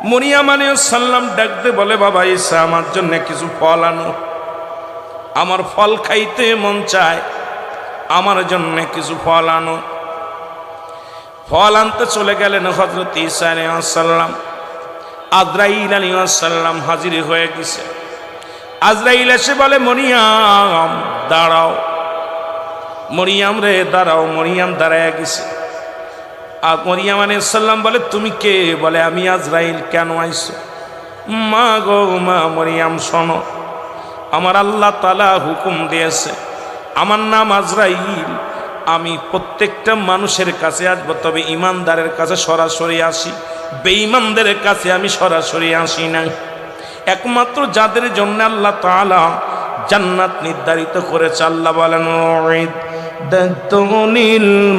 মরিয়ম আলাইহিস সালাম ডাকতে বলে, বাবা ঈসা আমার জন্য কিছু ফল আনো, আমার ফল খাইতে মন চায়, আমার জন্য কিছু ফল আনো। ফল আনতে চলে গেলেন হযরত ঈসা আলাইহিস সালাম। আজরাইল আলাইহিস সালাম হাজির হয়ে গেছে। আজরাইল এসে বলে, মরিয়ম দাঁড়াও, মরিয়ম রে দাঁড়াও। মরিয়ম দাঁড়ায় গেছে। আর মরিয়ম আলাইহিস সালাম বলে, তুমি কে? বলে, আমি আজরাইল। কেন আইছো? মা গো মা, মরিয়ম শোনো, আমার আল্লাহ তাআলা হুকুম দিয়েছে, আমার নাম আজরাইল। আমি প্রত্যেকটা মানুষের কাছে আসবো, তবে ইমানদারের কাছে সরাসরি আসি, বেঈমানদের কাছে আমি সরাসরি আসি না। একমাত্র যাদের জন্য আল্লাহ তাআলা জান্নাত নির্ধারিত করেছে, আল্লাহ বলেন, উইদ্দাতুল মুমিনিন